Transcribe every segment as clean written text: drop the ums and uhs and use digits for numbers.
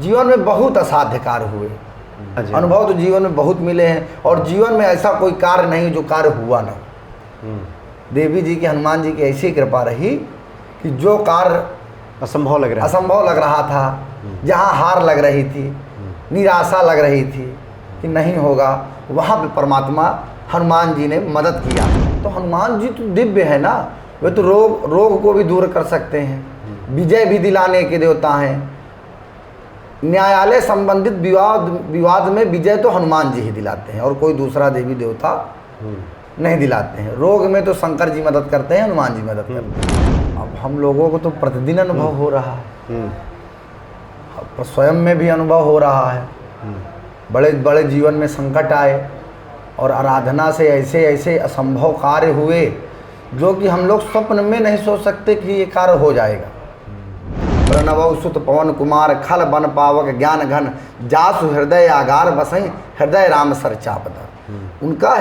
जीवन में बहुत असाध्य कार्य हुए, अनुभव तो जीवन में बहुत मिले हैं, और जीवन में ऐसा कोई कार्य नहीं जो कार्य हुआ ना। देवी जी की, हनुमान जी की ऐसी कृपा रही कि जो कार्य असंभव लग रहा था, जहाँ हार लग रही थी, निराशा लग रही थी कि नहीं होगा, वहाँ पे परमात्मा हनुमान जी ने मदद किया। तो हनुमान जी तो दिव्य है ना, वे तो रोग को भी दूर कर सकते हैं, विजय भी दिलाने के देवता हैं। न्यायालय संबंधित विवाद में विजय तो हनुमान जी ही दिलाते हैं, और कोई दूसरा देवी देवता नहीं दिलाते हैं। रोग में तो शंकर जी मदद करते हैं, हनुमान जी मदद करते हैं। अब हम लोगों को तो प्रतिदिन अनुभव हो रहा है, स्वयं में भी अनुभव हो रहा है। बड़े बड़े जीवन में संकट आए और आराधना से ऐसे ऐसे असंभव कार्य हुए जो कि हम लोग स्वप्न में नहीं सोच सकते कि ये कार्य हो जाएगा। प्रणव सुत पवन कुमार खल बन पावक ज्ञान घन जासु हृदय आगार बसई हृदय राम सर चापदा। उनका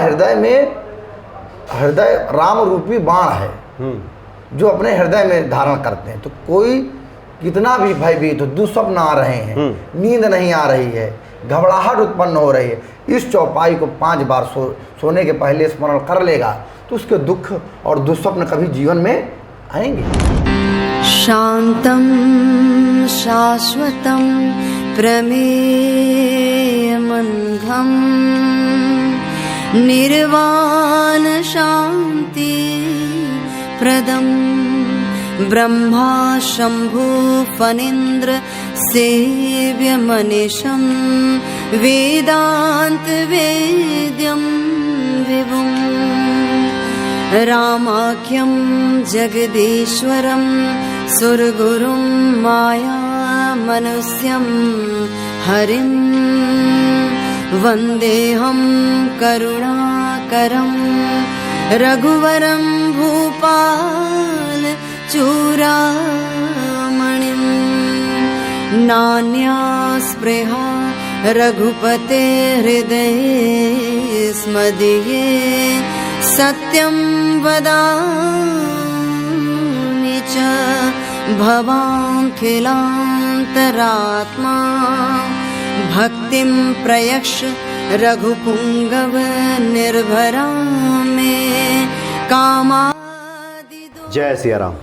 हृदय राम रूपी बाण है जो अपने हृदय में धारण करते हैं। तो कोई कितना भी भयभीत हो, दुस्वप्न आ रहे हैं, नींद नहीं आ रही है, घबराहट उत्पन्न हो रही है, इस चौपाई को 5 बार सोने के पहले स्मरण कर लेगा तो उसके दुख और दुस्वप्न कभी जीवन में आएंगे। शांतं शाश्वतं प्रमेयमनघं निर्वाण शांति प्रदं ब्रह्मा शंभु फणीन्द्र सेव्यमनिशं वेदांत वेद्यं विभुं रामाख्यं जगदीश्वरं सुरगुरुं मायामनुष्यं हरिं वन्देऽहं करुणाकरं रघुवरं भूपाल चूडामणिं नान्या स्पृहा रघुपते हृदये स्मदीये सत्यं वदामि च भवाङ्खिलान्तरात्मा भक्तिं प्रयक्ष रघुपुङ्गव निर्भरा मे कामादि। जय सिया राम।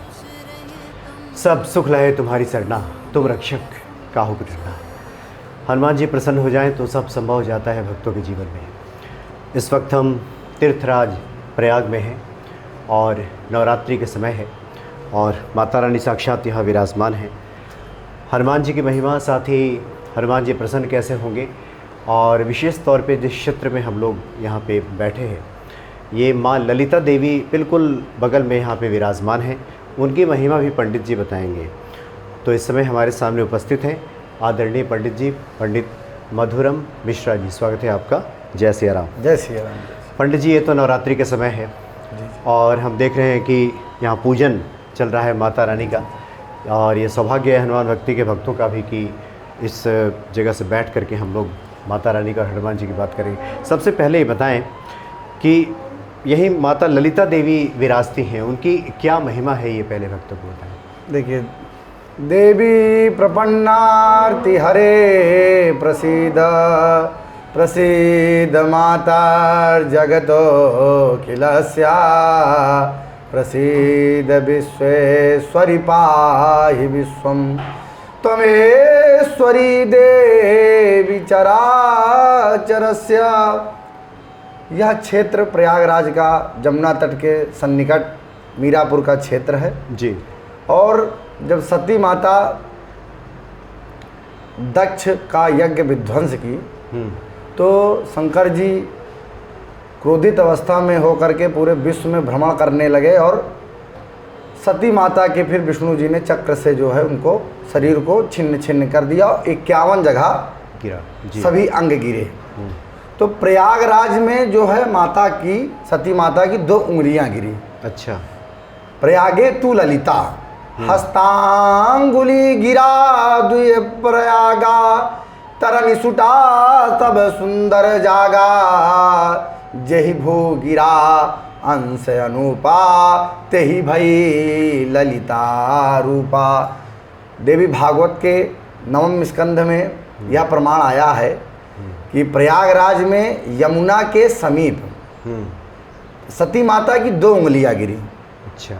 सब सुख लहे तुम्हारी सरना, तुम रक्षक काहू को डरना। हनुमान जी प्रसन्न हो जाएं तो सब संभव हो जाता है भक्तों के जीवन में। इस वक्त हम तीर्थराज प्रयाग में हैं और नवरात्रि के समय है और माता रानी साक्षात यहाँ विराजमान हैं। हनुमान जी की महिमा, साथ ही हनुमान जी प्रसन्न कैसे होंगे, और विशेष तौर पे जिस क्षेत्र में हम लोग यहाँ पे बैठे हैं, ये माँ ललिता देवी बिल्कुल बगल में यहाँ पे विराजमान हैं। उनकी महिमा भी पंडित जी बताएंगे। तो इस समय हमारे सामने उपस्थित हैं आदरणीय पंडित जी, पंडित मधुरम मिश्रा जी। स्वागत है आपका। जय सिया राम। जय सिया राम। पंडित जी, ये तो नवरात्रि के समय है और हम देख रहे हैं कि यहाँ पूजन चल रहा है माता रानी का, और ये सौभाग्य है हनुमान भक्ति के भक्तों का भी कि इस जगह से बैठ करके हम लोग माता रानी का, हनुमान जी की बात करेंगे। सबसे पहले ये बताएं कि यही माता ललिता देवी विराजती हैं, उनकी क्या महिमा है, ये पहले भक्तों को बताएं। देखिए, देवी प्रपन्नार्ति हरे प्रसीद प्रसीद मातार जगतो खिलस्या प्रसीद विश्वेश्वरी पाहि विश्वम त्वमेश्वरी देवी चराचरस्य। यह क्षेत्र प्रयागराज का जमुना तट के सन्निकट मीरापुर का क्षेत्र है जी। और जब सती माता दक्ष का यज्ञ विध्वंस की तो शंकर जी क्रोधित अवस्था में होकर के पूरे विश्व में भ्रमण करने लगे और सती माता के फिर विष्णु जी ने चक्र से जो है उनको शरीर को छिन्न छिन्न कर दिया। 51 जगह गिरा, सभी अंग गिरे। तो प्रयागराज में जो है माता की, सती माता की 2 उंगलियां गिरी। अच्छा। प्रयागे तू ललिता हस्तांगुली गिरा दुय प्रयागा तरनि सुटा सब सुंदर जागा जही भू गिरा अंश अनुपा तेही भई ललिता रूपा। देवी भागवत के नवम स्कंध में यह प्रमाण आया है कि प्रयागराज में यमुना के समीप सती माता की 2 उंगलियां गिरी। अच्छा।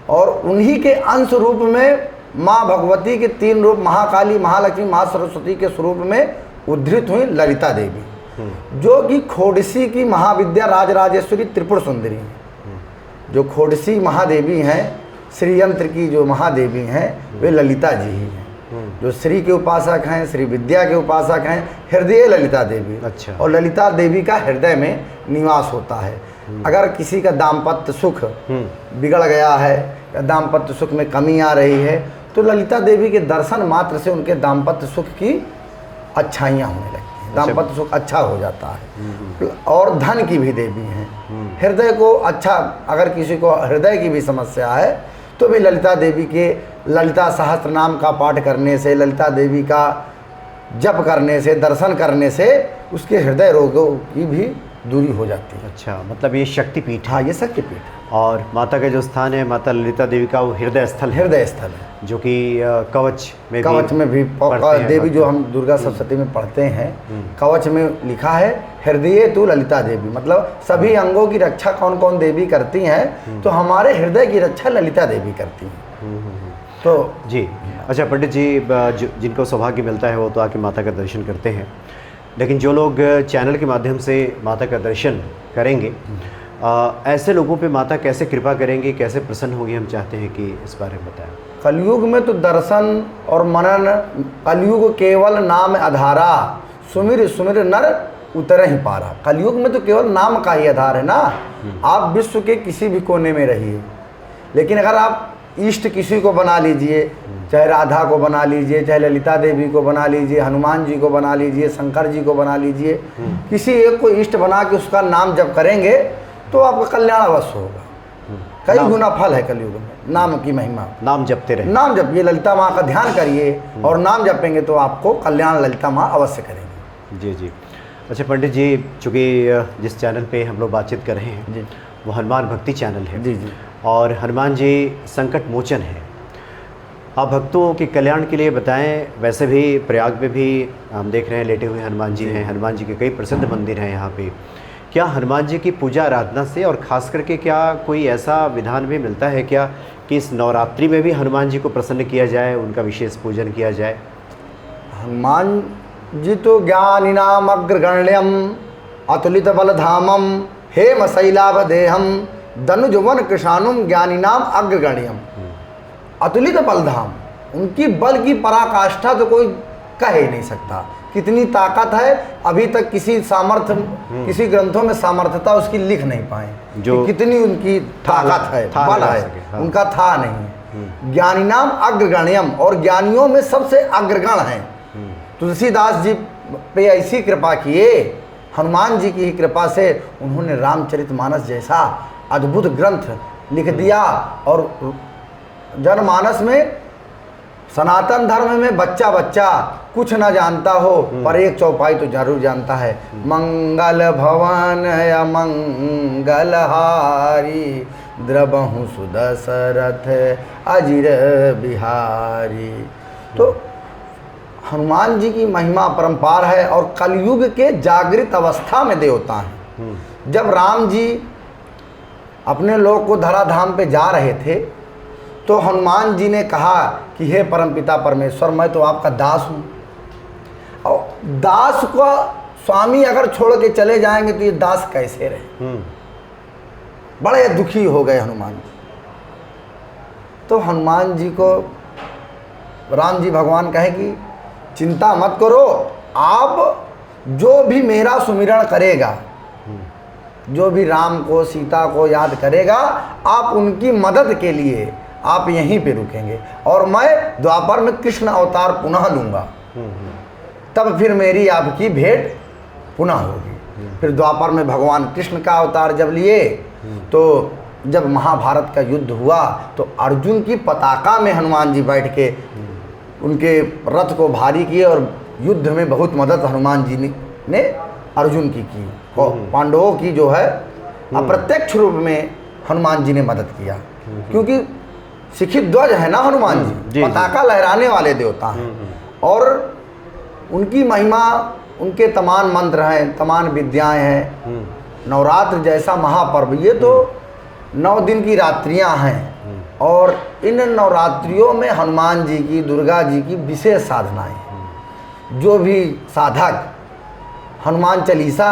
और उन्हीं के अंश रूप में माँ भगवती के 3 रूप महाकाली, महालक्ष्मी, महासरस्वती के स्वरूप में उद्धृत हुई ललिता देवी, जो कि खोड़सी की महाविद्या राजराजेश्वरी त्रिपुर सुंदरी है। जो खोड़सी महादेवी हैं, श्रीयंत्र की जो महादेवी हैं, वे ललिता जी ही हैं। जो श्री के उपासक हैं, श्री विद्या के उपासक हैं, हृदय ललिता देवी। अच्छा। और ललिता देवी का हृदय में निवास होता है। अगर किसी का दाम्पत्य सुख बिगड़ गया है या दाम्पत्य सुख में कमी आ रही है, तो ललिता देवी के दर्शन मात्र से उनके दाम्पत्य सुख की अच्छाइयाँ होने लगती हैं, दाम्पत्य सुख अच्छा हो जाता है। और धन की भी देवी हैं। हृदय को अच्छा, अगर किसी को हृदय की भी समस्या है तो भी ललिता देवी के ललिता सहस्त्र नाम का पाठ करने से, ललिता देवी का जप करने से, दर्शन करने से उसके हृदय रोगों की भी दूरी हो जाती है। अच्छा, मतलब ये शक्तिपीठ है। हाँ, ये शक्तिपीठ है। और माता का जो स्थान है, माता ललिता देवी का वो हृदय स्थल है, हृदय स्थल है, जो कि कवच में भी देवी जो हम दुर्गा सप्तशती में पढ़ते हैं, कवच में लिखा है हृदय तू ललिता देवी, मतलब सभी अंगों की रक्षा कौन कौन देवी करती हैं, तो हमारे हृदय की रक्षा ललिता देवी करती हैं। तो जी। अच्छा पंडित जी, जिनको सौभाग्य मिलता है वो तो आके माता का दर्शन करते हैं, लेकिन जो लोग चैनल के माध्यम से माता का दर्शन करेंगे, ऐसे लोगों पे माता कैसे कृपा करेंगी, कैसे प्रसन्न होगी, हम चाहते हैं कि इस बारे में बताएं। कलयुग में तो दर्शन और मनन, कलयुग केवल नाम आधारा, सुमिर सुमिर नर उतर ही पारा। कलयुग में तो केवल नाम का ही आधार है ना। आप विश्व के किसी भी कोने में रहिए, लेकिन अगर आप इष्ट किसी को बना लीजिए, चाहे राधा को बना लीजिए, चाहे ललिता देवी को बना लीजिए, हनुमान जी को बना लीजिए, शंकर जी को बना लीजिए, किसी एक को इष्ट बना के उसका नाम जब करेंगे तो आपका कल्याण अवश्य होगा। कई गुना फल है कलयुग में नाम की महिमा। नाम जपते रहे, नाम जपिए, ललिता माँ का ध्यान करिए और नाम जपेंगे तो आपको कल्याण ललिता माँ अवश्य करेंगे। जी जी। अच्छा पंडित जी, चूँकि जिस चैनल पे हम लोग बातचीत कर रहे हैं जी, वो हनुमान भक्ति चैनल है। जी जी। और हनुमान जी संकट मोचन है। आप भक्तों के कल्याण के लिए बताएं। वैसे भी प्रयाग में भी हम देख रहे हैं लेटे हुए हनुमान जी हैं। हनुमान जी के कई प्रसिद्ध मंदिर हैं यहाँ पे। क्या हनुमान जी की पूजा आराधना से, और ख़ास करके क्या कोई ऐसा विधान भी मिलता है क्या कि इस नवरात्रि में भी हनुमान जी को प्रसन्न किया जाए, उनका विशेष पूजन किया जाए? हनुमान जी तो ज्ञानिनाम अग्रगण्यम अतुलित बलधामम हेम शैलाभ देहम धनुजवन कृषाणुम ज्ञानिनाम अग्रगण्यम। अतुलित बलधाम, उनकी बल की पराकाष्ठा तो कोई कह ही नहीं सकता। कितनी ताकत है, अभी तक किसी सामर्थ्य, किसी ग्रंथों में सामर्थ्यता उसकी लिख नहीं पाए जो कितनी उनकी ताकत है, बल है। हाँ। उनका था नहीं। ज्ञानिनाम अग्रगण्यम, और ज्ञानियों में सबसे अग्रगण हैं। तुलसीदास जी पे ऐसी कृपा किए, हनुमान जी की ही कृपा से उन्होंने रामचरितमानस जैसा अद्भुत ग्रंथ लिख दिया। और जनमानस में, सनातन धर्म में बच्चा बच्चा कुछ न जानता हो पर एक चौपाई तो जरूर जानता है, मंगल भवन अमंगल हारी द्रबहु सुदशरथ अजिर बिहारी। तो हनुमान जी की महिमा परंपार है और कलयुग के जागृत अवस्था में देवता हैं। जब राम जी अपने लोग को धराधाम पे जा रहे थे तो हनुमान जी ने कहा कि हे परमपिता परमेश्वर, मैं तो आपका दास हूँ, और दास को स्वामी अगर छोड़ के चले जाएंगे तो ये दास कैसे रहे। बड़े दुखी हो गए हनुमान जी। तो हनुमान जी को राम जी भगवान कहे कि चिंता मत करो, आप जो भी मेरा सुमिरण करेगा, जो भी राम को सीता को याद करेगा, आप उनकी मदद के लिए आप यहीं पे रुकेंगे और मैं द्वापर में कृष्ण अवतार पुनः लूँगा, तब फिर मेरी आपकी भेंट पुनः होगी। फिर द्वापर में भगवान कृष्ण का अवतार जब लिए तो जब महाभारत का युद्ध हुआ तो अर्जुन की पताका में हनुमान जी बैठ के उनके रथ को भारी किए और युद्ध में बहुत मदद हनुमान जी ने अर्जुन की पांडवों की जो है अप्रत्यक्ष रूप में हनुमान जी ने मदद किया, क्योंकि शिखित ध्वज है ना हनुमान जी, पताका लहराने वाले देवता हैं। और उनकी महिमा, उनके तमाम मंत्र हैं, तमाम विद्याएं हैं। नवरात्र जैसा महापर्व, ये तो 9 दिन की रात्रियां हैं और इन नवरात्रियों में हनुमान जी की, दुर्गा जी की विशेष साधनाएं हैं। जो भी साधक हनुमान चालीसा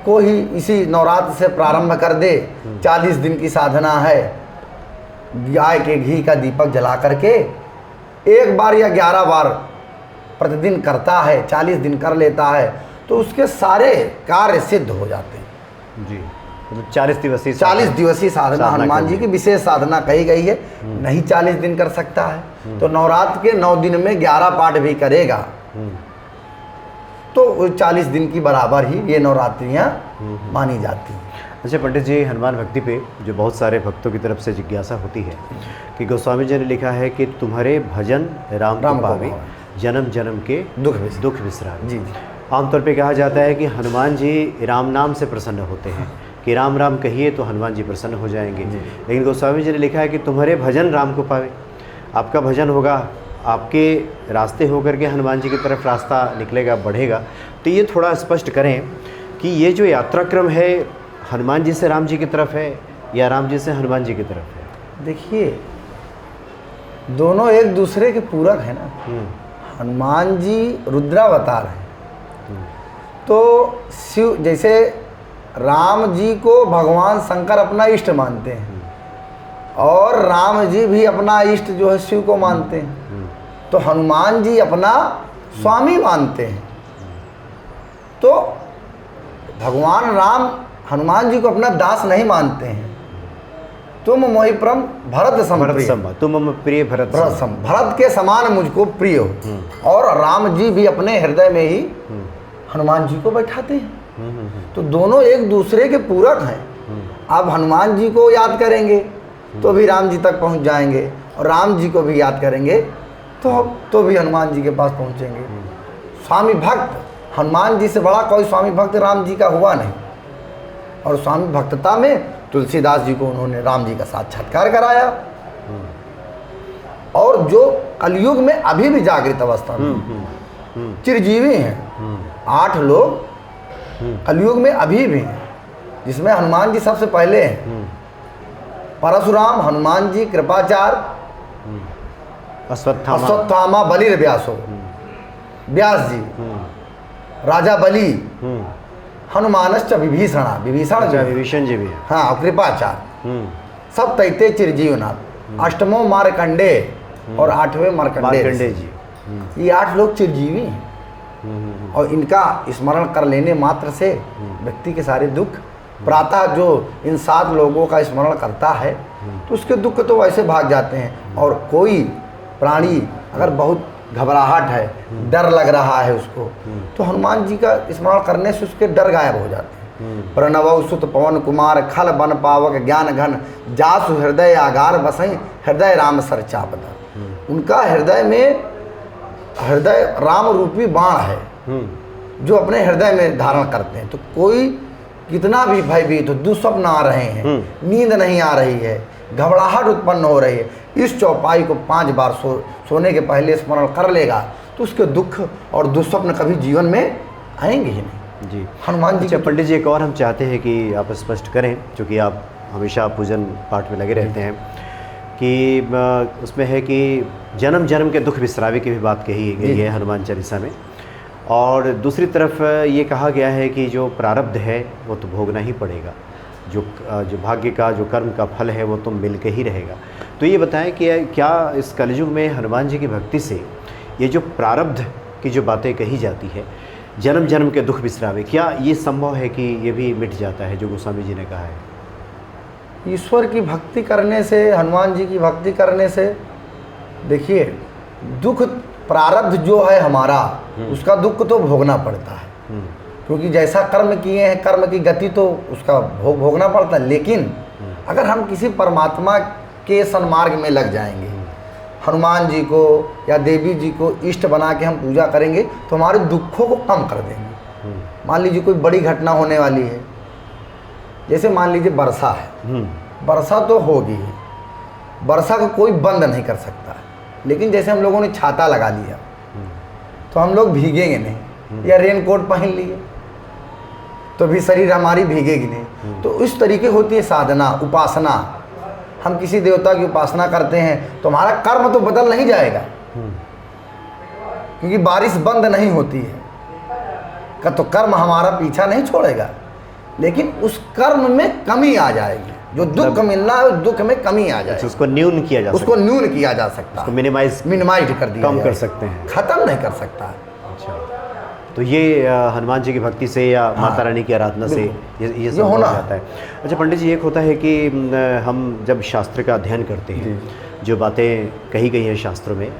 को ही इसी नवरात्र से प्रारंभ कर दे, 40 दिन की साधना है। गाय के घी का दीपक जला करके 1 बार या 11 बार प्रतिदिन करता है, 40 दिन कर लेता है, तो उसके सारे कार्य सिद्ध हो जाते हैं जी। तो 40 दिवसीय साधना हनुमान जी की विशेष साधना कही गई है। नहीं 40 दिन कर सकता है तो नवरात्र के 9 दिन में 11 पाठ भी करेगा तो 40 दिन की बराबर ही ये नवरात्रियाँ मानी जाती हैं। अच्छा पंडित जी, हनुमान भक्ति पे जो बहुत सारे भक्तों की तरफ से जिज्ञासा होती है कि गोस्वामी जी ने लिखा है कि तुम्हारे भजन राम को पावे, जन्म जन्म के दुख विसरावे। जी। आमतौर पे कहा जाता है कि हनुमान जी राम नाम से प्रसन्न होते हैं कि राम राम कहिए तो हनुमान जी प्रसन्न हो जाएंगे। लेकिन गोस्वामी जी ने लिखा है कि तुम्हारे भजन राम को पावे, आपका भजन होगा, आपके रास्ते होकर के हनुमान जी की तरफ रास्ता निकलेगा, बढ़ेगा। तो ये थोड़ा स्पष्ट करें कि ये जो यात्रा क्रम है हनुमान जी से राम जी की तरफ है या राम जी से हनुमान जी की तरफ है? देखिए, दोनों एक दूसरे के पूरक है ना। हनुमान जी रुद्रावतार हैं तो शिव, जैसे राम जी को भगवान शंकर अपना इष्ट मानते हैं और राम जी भी अपना इष्ट जो है शिव को मानते हैं, तो हनुमान जी अपना स्वामी मानते हैं। तो भगवान राम हनुमान जी को अपना दास नहीं मानते हैं। तुम मोहि परम भरत सम प्रिय, तुम प्रिय भरत सम, भरत के समान मुझको प्रिय हो। और राम जी भी अपने हृदय में ही हनुमान जी को बैठाते हैं। तो दोनों एक दूसरे के पूरक हैं। अब हनुमान जी को याद करेंगे तो भी राम जी तक पहुंच जाएंगे और राम जी को भी याद करेंगे तो भी हनुमान जी के पास पहुंचेंगे। स्वामी भक्त, हनुमान जी से बड़ा कोई स्वामी भक्त राम जी का हुआ नहीं। और स्वामी भक्तता में तुलसीदास जी को उन्होंने राम जी का साक्षात्कार कराया। और जो कलयुग में अभी भी जागृत अवस्था में चिरजीवी हैं, 8 लोग कलयुग में अभी भी हैं, जिसमें हनुमान जी सबसे पहले हैं। परशुराम, हनुमान जी, कृपाचार्य, अश्वत्थामा, बलि व्यासो, व्यास जी, राजा बलि, हनुमानश्च विभीषण जी भी, हाँ, और कृपाचार्य, सब तैते चिरजीवनाथ। अष्टमो मार्कंडे और 8वें मार्कंडे जी। ये 8 लोग चिरजीवी हैं और इनका स्मरण कर लेने मात्र से व्यक्ति के सारे दुख, प्रातः जो इन 7 लोगों का स्मरण करता है तो उसके दुख तो वैसे भाग जाते हैं। और कोई प्राणी अगर बहुत घबराहट है, डर लग रहा है उसको, तो हनुमान जी का स्मरण करने से उसके डर गायब हो जाते हैं। प्रणव सुत पवन कुमार, खल बन पावक ज्ञान घन, जासु हृदय आगार बसई, हृदय राम सर चापदा। उनका हृदय में, हृदय राम रूपी बाण है जो अपने हृदय में धारण करते हैं। तो कोई कितना भी भयभीत हो, दुस्वप्न आ रहे हैं, नींद नहीं आ रही है, घबराहट उत्पन्न हो रही है, इस चौपाई को 5 बार सोने के पहले स्मरण कर लेगा तो उसके दुख और दुस्वप्न कभी जीवन में आएंगे ही नहीं। जी। हनुमान जी। अच्छा पंडित जी, एक और हम चाहते हैं कि आप स्पष्ट करें, क्योंकि आप हमेशा पूजन पाठ में लगे रहते हैं, कि उसमें है कि जन्म जन्म के दुख विसरावे की भी बात कही गई है हनुमान चालीसा में। और दूसरी तरफ ये कहा गया है कि जो प्रारब्ध है वो तो भोगना ही पड़ेगा, जो भाग्य का, जो कर्म का फल है वो तो मिल के ही रहेगा। तो ये बताएं कि क्या इस कलयुग में हनुमान जी की भक्ति से ये जो प्रारब्ध की जो बातें कही जाती है, जन्म जन्म के दुख विसरावे, क्या ये संभव है कि ये भी मिट जाता है जो गोस्वामी जी ने कहा है? ईश्वर की भक्ति करने से, हनुमान जी की भक्ति करने से, देखिए, दुख प्रारब्ध जो है हमारा, उसका दुख तो भोगना पड़ता है, क्योंकि जैसा कर्म किए हैं, कर्म की गति तो उसका भोगना पड़ता है। लेकिन अगर हम किसी परमात्मा के सन्मार्ग में लग जाएंगे, हनुमान जी को या देवी जी को इष्ट बना के हम पूजा करेंगे तो हमारे दुखों को कम कर देंगे। मान लीजिए कोई बड़ी घटना होने वाली है, जैसे मान लीजिए वर्षा है, वर्षा तो होगी, वर्षा को कोई बंद नहीं कर सकता है, लेकिन जैसे हम लोगों ने छाता लगा लिया तो हम लोग भीगेंगे नहीं, या रेन कोट पहन लिए तो भी शरीर हमारी भीगेगी नहीं। तो इस तरीके होती है साधना, उपासना। हम किसी देवता की उपासना करते हैं तो हमारा कर्म तो बदल नहीं जाएगा, क्योंकि बारिश बंद नहीं होती है का तो कर्म हमारा पीछा नहीं छोड़ेगा, लेकिन उस कर्म में कमी आ जाएगी। जो दुख मिलना है उस दुख में कमी आ जाएगी। उसको न्यून किया जा सकता है, उसको न्यून किया जा सकता है, मिनिमाइज कर दिया, कम कर सकते हैं, खत्म नहीं कर सकता है। अच्छा, तो ये हनुमान जी की भक्ति से या माता रानी की आराधना से ये सब हो जाता है। अच्छा पंडित जी, एक होता है कि हम जब शास्त्र का अध्ययन करते हैं, जो बातें कही गई हैं शास्त्रों में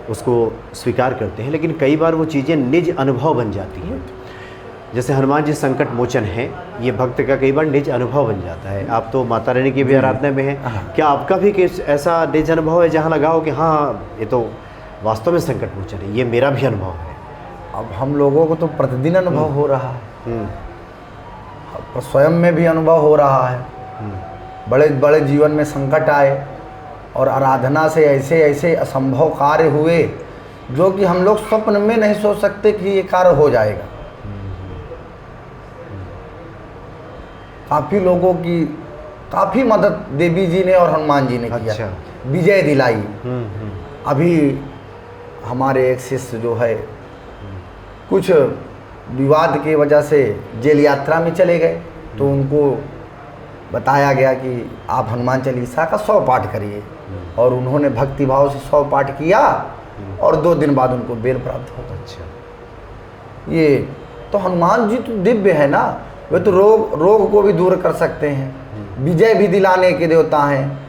उसको स्वीकार करते हैं, लेकिन कई बार वो चीज़ें निज अनुभव बन जाती हैं। जैसे हनुमान जी संकट मोचन है, ये भक्त का कई बार निज अनुभव बन जाता है। आप तो माता रानी की भी आराधना में हैं, क्या आपका भी ऐसा निज अनुभव है जहाँ लगा हो कि हाँ ये तो वास्तव में संकट मोचन है, ये मेरा भी अनुभव है? अब हम लोगों को तो प्रतिदिन अनुभव हो रहा है, अब स्वयं में भी अनुभव हो रहा है। बड़े बड़े जीवन में संकट आए और आराधना से ऐसे ऐसे असंभव कार्य हुए जो कि हम लोग स्वप्न में नहीं सोच सकते कि ये कार्य हो जाएगा। काफ़ी लोगों की काफ़ी मदद देवी जी ने और हनुमान जी ने किया। अच्छा। विजय दिलाई। अभी हमारे एक शिष्य जो है कुछ विवाद की वजह से जेल यात्रा में चले गए, तो उनको बताया गया कि आप हनुमान चालीसा का 100 पाठ करिए, और उन्होंने भक्ति भाव से 100 पाठ किया और 2 दिन बाद उनको बेल प्राप्त हो। अच्छा, ये तो हनुमान जी तो दिव्य है ना, वे तो रोग को भी दूर कर सकते हैं, विजय भी दिलाने के देवता हैं।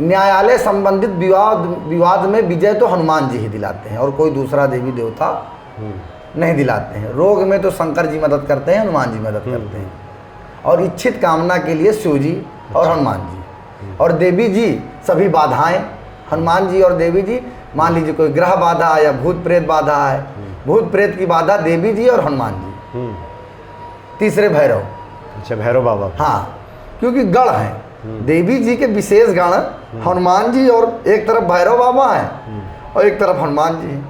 न्यायालय संबंधित विवाद में विजय तो हनुमान जी ही दिलाते हैं और कोई दूसरा देवी देवता नहीं दिलाते हैं। रोग में तो शंकर जी मदद करते हैं, हनुमान जी मदद करते हैं, और इच्छित कामना के लिए शिव जी और हनुमान जी, और देवी जी सभी बाधाएं हनुमान जी और देवी जी। मान लीजिए कोई ग्रह बाधा या भूत प्रेत बाधा है, भूत प्रेत की बाधा देवी जी और हनुमान जी। तीसरे भैरव। अच्छा, भैरव बाबा। हाँ, क्योंकि गण हैं देवी जी के विशेष गण, हनुमान जी, और एक तरफ भैरव बाबा हैं और एक तरफ हनुमान जी हैं।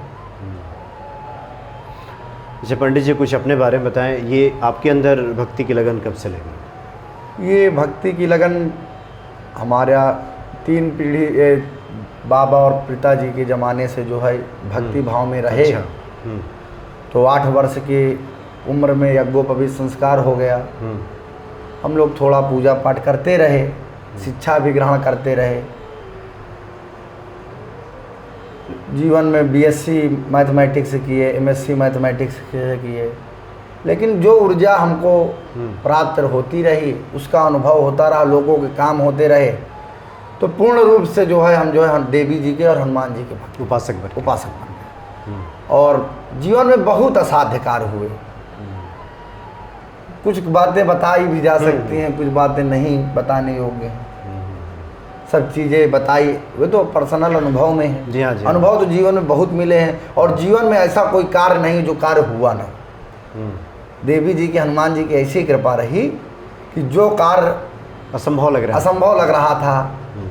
अच्छा पंडित जी, कुछ अपने बारे में बताएं, ये आपके अंदर भक्ति की लगन कब से लगी? ये भक्ति की लगन हमारा 3 पीढ़ी बाबा और पिताजी के ज़माने से जो है भक्ति भाव में रहे। अच्छा। तो 8 वर्ष की उम्र में यज्ञोपवीत संस्कार हो गया। हम लोग थोड़ा पूजा पाठ करते रहे, शिक्षा भी ग्रहण करते रहे। जीवन में बीएससी मैथमेटिक्स किए, एमएससी मैथमेटिक्स किए, लेकिन जो ऊर्जा हमको प्राप्त होती रही, उसका अनुभव होता रहा, लोगों के काम होते रहे, तो पूर्ण रूप से जो है हम देवी जी के और हनुमान जी के उपासक बन गए। और जीवन में बहुत असाध्य कार्य हुए। कुछ बातें बताई भी जा सकती हैं, कुछ बातें नहीं बताने योग्य हैं। सब चीज़ें बताई, वे तो पर्सनल अनुभव में है। जी हाँ, जी। अनुभव तो जीवन में बहुत मिले हैं, और जीवन में ऐसा कोई कार्य नहीं जो कार्य हुआ ना। देवी जी की, हनुमान जी की ऐसी कृपा रही कि जो कार्य असंभव लग रहा था,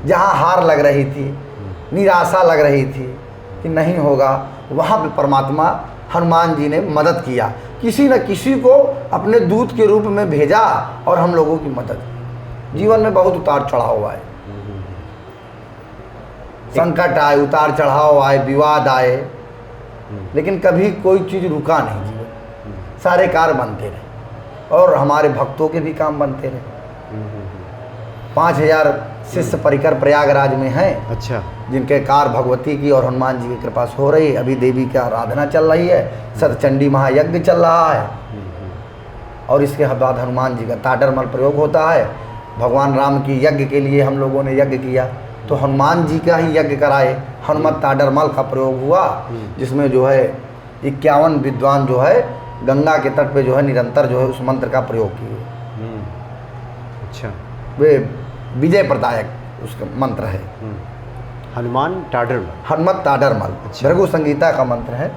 जहाँ हार लग रही थी, निराशा लग रही थी कि नहीं होगा, वहाँ पे परमात्मा हनुमान जी ने मदद किया। किसी न किसी को अपने दूत के रूप में भेजा और हम लोगों की मदद की। जीवन में बहुत उतार चढ़ाव आए, संकट आए, उतार चढ़ाव आए, विवाद आए, लेकिन कभी कोई चीज़ रुका नहीं। जीवन सारे कार्य बनते रहे और हमारे भक्तों के भी काम बनते रहे। 5000 शिष्य परिकर प्रयागराज में हैं। अच्छा। जिनके कार्य भगवती की और हनुमान जी की कृपा से हो रही है। अभी देवी की आराधना चल रही है, सतचंडी महायज्ञ चल रहा है, और इसके बाद हनुमान जी का ताडरमल प्रयोग होता है। भगवान राम की यज्ञ के लिए हम लोगों ने यज्ञ किया, तो हनुमान जी का ही यज्ञ कराए, हनुमत ताडरमल का प्रयोग हुआ, जिसमें जो है 51 विद्वान जो है गंगा के तट पे जो है निरंतर जो है उस मंत्र का प्रयोग किए। अच्छा। वे विजय प्रदायक उसका मंत्र है, हनुमान ताडरमल, हनुमत ताडरमल। अच्छा। भृगु संगीता का मंत्र है,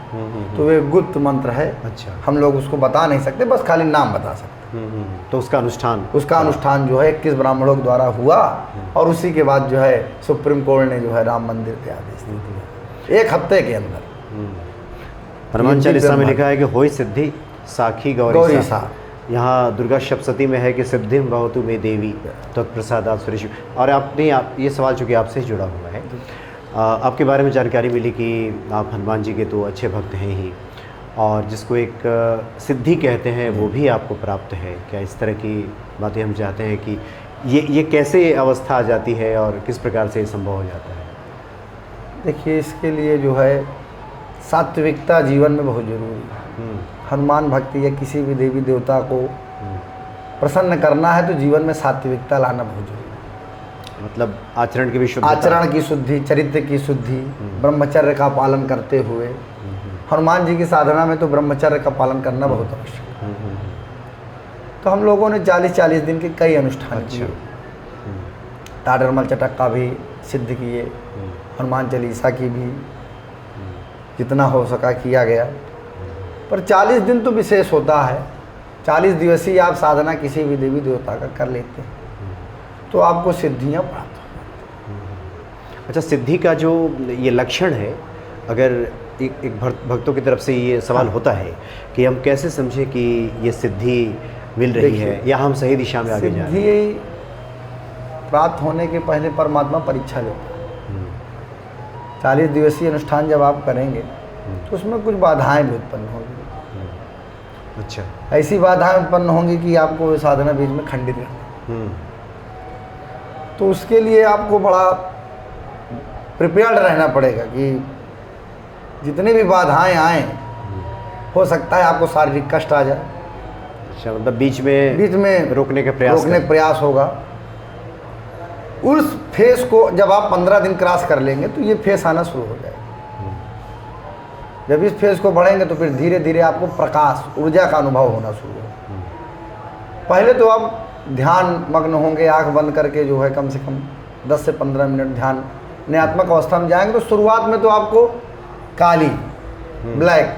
तो वे गुप्त मंत्र है। अच्छा। हम लोग उसको बता नहीं सकते, बस खाली नाम बता सकते। तो उसका अनुष्ठान जो है 21 ब्राह्मणों के द्वारा हुआ, और उसी के बाद जो है सुप्रीम कोर्ट ने जो है राम मंदिर के आदेश दे दिया 1 हफ्ते के अंदर। हनुमान चालीसा में लिखा है कि होई सिद्धि साखी गौरी गौरी सा। यहाँ दुर्गा सप्तशती में है कि सिद्धिम भवतु मे देवी तत्प्रसादात् सुरेश। और आपने ये सवाल चूँकि आपसे ही जुड़ा हुआ है, आपके बारे में जानकारी मिली कि आप हनुमान जी के तो अच्छे भक्त हैं ही, और जिसको एक सिद्धि कहते हैं वो भी आपको प्राप्त है। क्या इस तरह की बातें हम चाहते हैं कि ये कैसे अवस्था आ जाती है और किस प्रकार से ये संभव हो जाता है? देखिए, इसके लिए जो है सात्विकता जीवन में बहुत जरूरी है। हनुमान भक्ति या किसी भी देवी देवता को प्रसन्न करना है तो जीवन में सात्विकता लाना बहुत जरूरी है। मतलब आचरण की भी शुद्धता, आचरण की शुद्धि, चरित्र की शुद्धि, ब्रह्मचर्य का पालन करते हुए। हनुमान जी की साधना में तो ब्रह्मचर्य का पालन करना बहुत आवश्यक है। तो हम लोगों ने 40-40 दिन के कई अनुष्ठान किए। ताडरमल चटक का भी सिद्ध किए, हनुमान चालीसा की भी जितना हो सका किया गया। पर 40 दिन तो विशेष होता है। 40 दिवसीय आप साधना किसी भी देवी देवता का कर लेते हैं तो आपको सिद्धियाँ प्राप्त हो। अच्छा, सिद्धि का जो ये लक्षण है, अगर एक भक्तों की तरफ से ये सवाल होता है कि हम कैसे समझें कि ये सिद्धि मिल रही है या हम सही दिशा में आगे जा रहे हैं? सिद्धि प्राप्त होने के पहले परमात्मा परीक्षा लेता है। 40 दिवसीय अनुष्ठान जब आप करेंगे तो उसमें कुछ बाधाएं भी उत्पन्न होंगी। अच्छा, ऐसी बाधाएं उत्पन्न होंगी कि आपको साधना बीच में खंडित रहना। तो उसके लिए आपको बड़ा प्रिपेयर्ड रहना पड़ेगा कि जितनी भी बाधाएं आए, हो सकता है आपको शारीरिक कष्ट आ जाए। अच्छा, मतलब बीच में रोकने का प्रयास होगा। उस फेस को जब आप 15 दिन क्रॉस कर लेंगे तो ये फेस आना शुरू हो जाएगा। जब इस फेस को बढ़ेंगे तो फिर धीरे धीरे आपको प्रकाश, ऊर्जा का अनुभव होना शुरू होगा। पहले तो आप ध्यान मग्न होंगे, आंख बंद करके जो है कम से कम 10 से 15 मिनट ध्यान नियात्मक अवस्था में जाएंगे। तो शुरुआत में तो आपको काली ब्लैक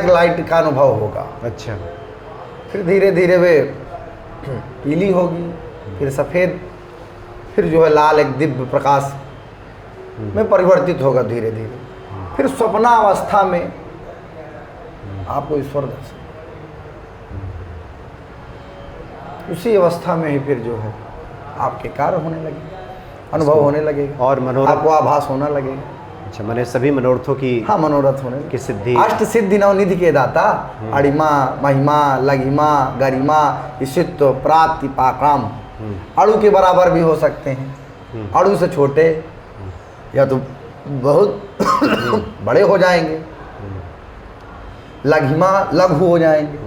लाइट का अनुभव होगा। अच्छा, फिर धीरे धीरे वे पीली होगी, फिर सफ़ेद, फिर जो है लाल एक दिव्य प्रकाश में परिवर्तित होगा धीरे धीरे। फिर स्वप्नावस्था में आपको ईश्वर दर्शन, उसी अवस्था में ही फिर जो है आपके कार्य होने लगेगा, अनुभव होने लगेगा और मनोरथ, आपको आभास होना लगेगा। अच्छा, मैंने सभी मनोरथों की, हाँ, मनोरथ होने की सिद्धि, अष्ट सिद्धि नवनिधि के दाता, अड़िमा, महिमा, लघिमा, गरिमा, ईशित्व, प्राप्ति, पाकाम। अड़ु के बराबर भी हो सकते हैं, अड़ु से छोटे या तो बहुत बड़े हो जाएंगे, लघिमा लघु हो जाएंगे,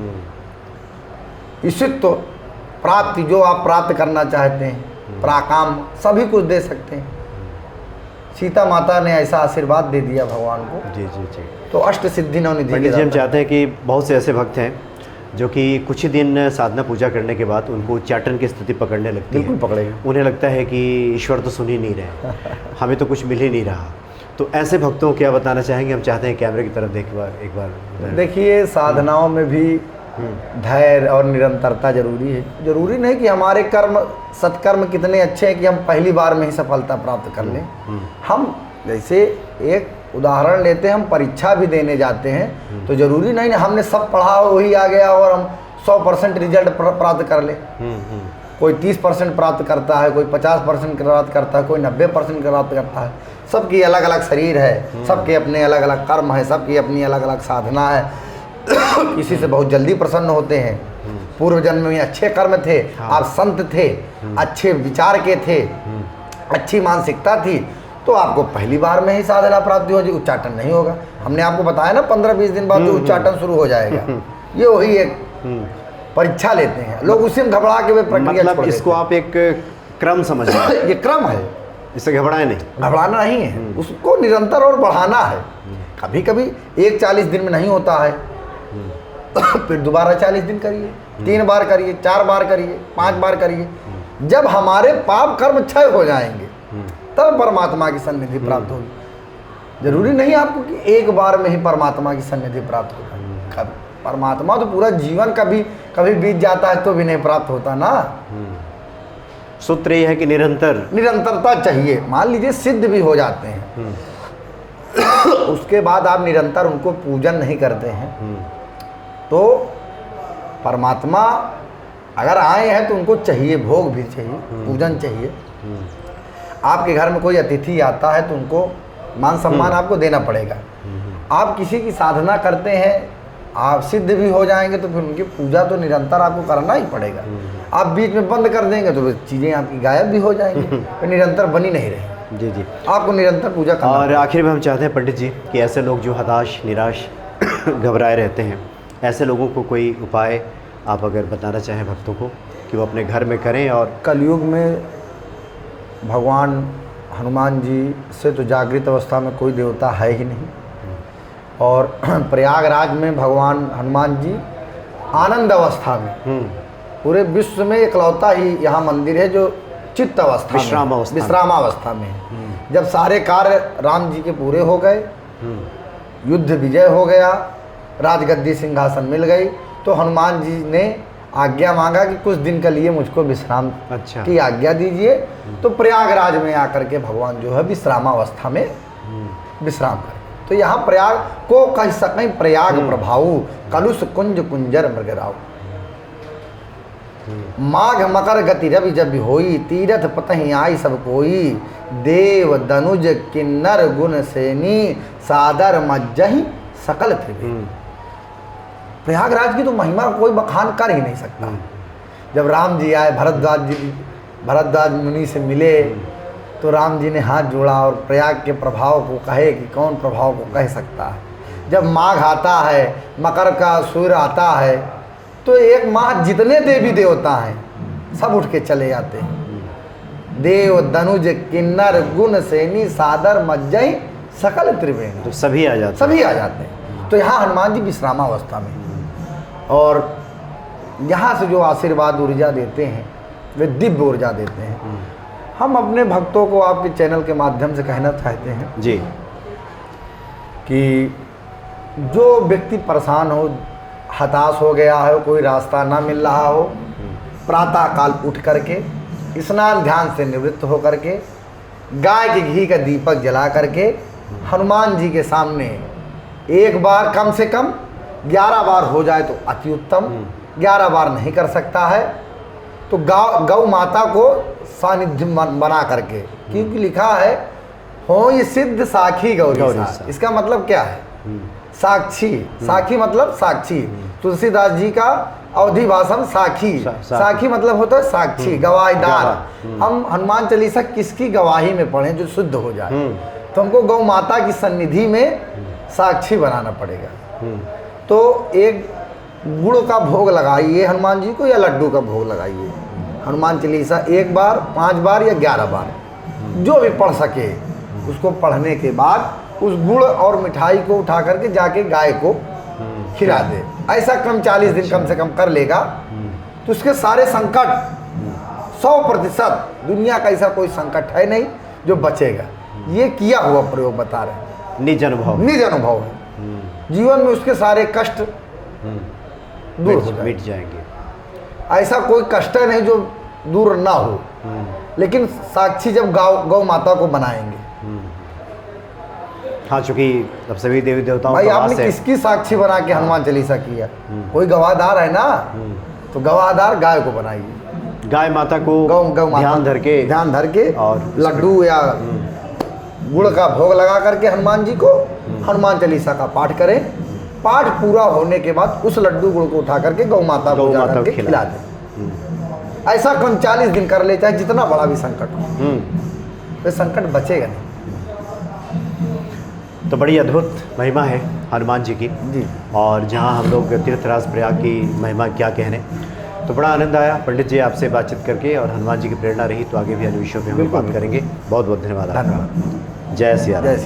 ईशित्व प्राप्ति जो आप प्राप्त करना चाहते हैं, प्राकाम सभी कुछ दे सकते हैं। सीता माता ने ऐसा आशीर्वाद दे दिया भगवान को। जी जी जी। तो अष्ट सिद्धि नवनिधि। पंडित जी, हम चाहते हैं कि बहुत से ऐसे भक्त हैं जो कि कुछ ही दिन साधना पूजा करने के बाद उनको उच्चाटन की स्थिति पकड़ने लगती है। बिल्कुल पकड़ेगा। उन्हें लगता है कि ईश्वर तो सुन ही नहीं रहे, हमें तो कुछ मिल ही नहीं रहा। तो ऐसे भक्तों को क्या बताना चाहेंगे? हम चाहते हैं कैमरे की तरफ देख एक बार। देखिए, साधनाओं में भी धैर्य और निरंतरता जरूरी है। जरूरी नहीं कि हमारे कर्म सत्कर्म कितने अच्छे हैं कि हम पहली बार में ही सफलता प्राप्त कर लें। हम जैसे एक उदाहरण लेते हैं, हम परीक्षा भी देने जाते हैं तो जरूरी नहीं हमने सब पढ़ा वही आ गया और हम 100% रिजल्ट प्राप्त कर ले। कोई 30% प्राप्त करता है, कोई 50% प्राप्त करता है, कोई 90% प्राप्त करता है। सबकी अलग अलग शरीर है, सबके अपने अलग अलग कर्म है, सबकी अपनी अलग अलग साधना है। किसी से बहुत जल्दी प्रसन्न होते हैं, पूर्व जन्म में अच्छे कर्म थे, आप संत थे, अच्छे विचार के थे, अच्छी मानसिकता थी, तो आपको पहली बार में ही साधना प्राप्ति हो जाए, उच्चाटन नहीं होगा। हमने आपको बताया ना 15-20 दिन बाद तो उच्चाटन शुरू हो जाएगा। ये वही एक परीक्षा लेते हैं लोग, उसी में घबरा के वे प्रक्रिया मतलब इसको आप एक क्रम समझ लें। ये क्रम है, इससे घबराए नहीं, घबराना नहीं है, उसको निरंतर और बढ़ाना है। कभी कभी 40 दिन में नहीं होता है, फिर दोबारा 40 दिन करिए, 3 बार करिए, 4 बार करिए, 5 बार करिए। जब हमारे पाप कर्म क्षय हो जाएंगे तब परमात्मा की सन्निधि प्राप्त होगी। जरूरी नहीं आपको कि एक बार में ही परमात्मा की सन्निधि प्राप्त होगा। कभी परमात्मा तो पूरा जीवन कभी बीत जाता है तो भी नहीं प्राप्त होता ना। सूत्र ये है कि निरंतरता चाहिए। मान लीजिए सिद्ध भी हो जाते हैं उसके बाद आप निरंतर उनको पूजन नहीं करते हैं तो परमात्मा अगर आए हैं तो उनको चाहिए, भोग भी चाहिए, पूजन चाहिए। आपके घर में कोई अतिथि आता है तो उनको मान सम्मान आपको देना पड़ेगा। आप किसी की साधना करते हैं, आप सिद्ध भी हो जाएंगे तो फिर उनकी पूजा तो निरंतर आपको करना ही पड़ेगा। आप बीच में बंद कर देंगे तो चीज़ें आपकी गायब भी हो जाएंगी, तो निरंतर बनी नहीं रहेगी। जी जी, आपको निरंतर पूजा करना। और आखिर में हम चाहते हैं पंडित जी कि ऐसे लोग जो हताश, निराश, घबराए रहते हैं, ऐसे लोगों को कोई उपाय आप अगर बताना चाहें भक्तों को कि वो अपने घर में करें। और कलयुग में भगवान हनुमान जी से तो जागृत अवस्था में कोई देवता है ही नहीं, और प्रयागराज में भगवान हनुमान जी आनंद अवस्था में, पूरे विश्व में इकलौता ही यहाँ मंदिर है जो चित्त अवस्था, विश्रामावस्था में। जब सारे कार्य राम जी के पूरे हो गए, युद्ध विजय हो गया, राजगद्दी सिंहासन मिल गई, तो हनुमान जी ने आज्ञा मांगा कि कुछ दिन के लिए मुझको विश्राम की आज्ञा दीजिए। तो प्रयागराज में आकर के भगवान जो है विश्रामावस्था में विश्राम करें। तो यहाँ प्रयाग को कह सकें प्रयाग प्रभाऊ, कलुष कुंज कुंजर मृगराव। माघ मकर गति रवि जब होई, तीरथ पतहि आई सब कोई, देव दनुज किन्नर गुण सेनी, सादर मज्जहि सकल त्रिवेणी। प्रयागराज की तो महिमा कोई बखान कर ही नहीं सकता। जब राम जी आए, भरद्वाज मुनि से मिले, तो राम जी ने हाथ जोड़ा और प्रयाग के प्रभाव को कहे कि कौन प्रभाव को कह सकता है। जब माघ आता है, मकर का सूर्य आता है, तो एक माह जितने देवी देवता हैं सब उठ के चले जाते हैं। देव दनुज किन्नर गुण सेनी, सादर मज्जहि सकल त्रिवेणी, तो सभी आ जाते हैं। तो यहाँ हनुमान जी विश्रामावस्था में, और यहाँ से जो आशीर्वाद ऊर्जा देते हैं वे दिव्य ऊर्जा देते हैं। हम अपने भक्तों को आपके चैनल के माध्यम से कहना चाहते हैं जी कि जो व्यक्ति परेशान हो, हताश हो गया है, कोई रास्ता ना मिल रहा हो, प्रातः काल उठ करके स्नान ध्यान से निवृत्त हो करके गाय के घी का दीपक जला करके हनुमान जी के सामने एक बार, कम से कम 11 बार हो जाए तो अति उत्तम। 11 बार नहीं कर सकता है तो गौ माता को सानिध्य बना करके, क्योंकि लिखा है हो ये सिद्ध साखी गौरी सा। इसका मतलब क्या है? साक्षी, साखी मतलब साक्षी। तुलसीदास जी का अवधि भाषण साखी, साखी मतलब होता है साक्षी, गवाहीदार। हम हनुमान चालीसा किसकी गवाही में पढ़ें जो शुद्ध हो जाए? तो हमको गौ माता की सन्निधि में साक्षी बनाना पड़ेगा। तो एक गुड़ का भोग लगाइए हनुमान जी को, या लड्डू का भोग लगाइए। हनुमान चालीसा 1 बार, 5 बार या 11 बार जो भी पढ़ सके, उसको पढ़ने के बाद उस गुड़ और मिठाई को उठा करके जाके गाय को खिला दे। ऐसा क्रम 40 दिन कम से कम कर लेगा तो उसके सारे संकट 100%, दुनिया का ऐसा कोई संकट है नहीं जो बचेगा। ये किया हुआ प्रयोग बता रहे हैं, निज अनुभव है। जीवन में उसके सारे कष्ट दूर हो मिट जाएंगे। ऐसा कोई कष्ट नहीं जो दूर ना हो। लेकिन साक्षी जब गौ माता को बनाएंगे, हाँ, चूंकि अब सभी देवी देवताओं भाई आपने किसकी साक्षी बना के हनुमान चालीसा किया? कोई गवाहदार है ना, तो गवाहदार गाय को बनाइए, गाय माता को गौ माता ध्यान धर के और लड्डू या गुड़ का भोग लगा करके हनुमान जी को हनुमान चालीसा का पाठ करें। पाठ पूरा होने के बाद उस लड्डू गुड़ को उठा करके गौ माता को जा करके खिला दें। ऐसा क्रम 40 दिन कर ले, चाहे जितना बड़ा भी संकट हो, तो संकट बचेगा नहीं। तो बड़ी अद्भुत महिमा है हनुमान जी की जी। और जहाँ हम लोग तीर्थराज प्रयाग की महिमा क्या कहने, तो बड़ा आनंद आया पंडित जी आपसे बातचीत करके, और हनुमान जी की प्रेरणा रही तो आगे भी अन्य विषयों पर हम बात करेंगे। बहुत बहुत धन्यवाद आपका। जय सिया राम।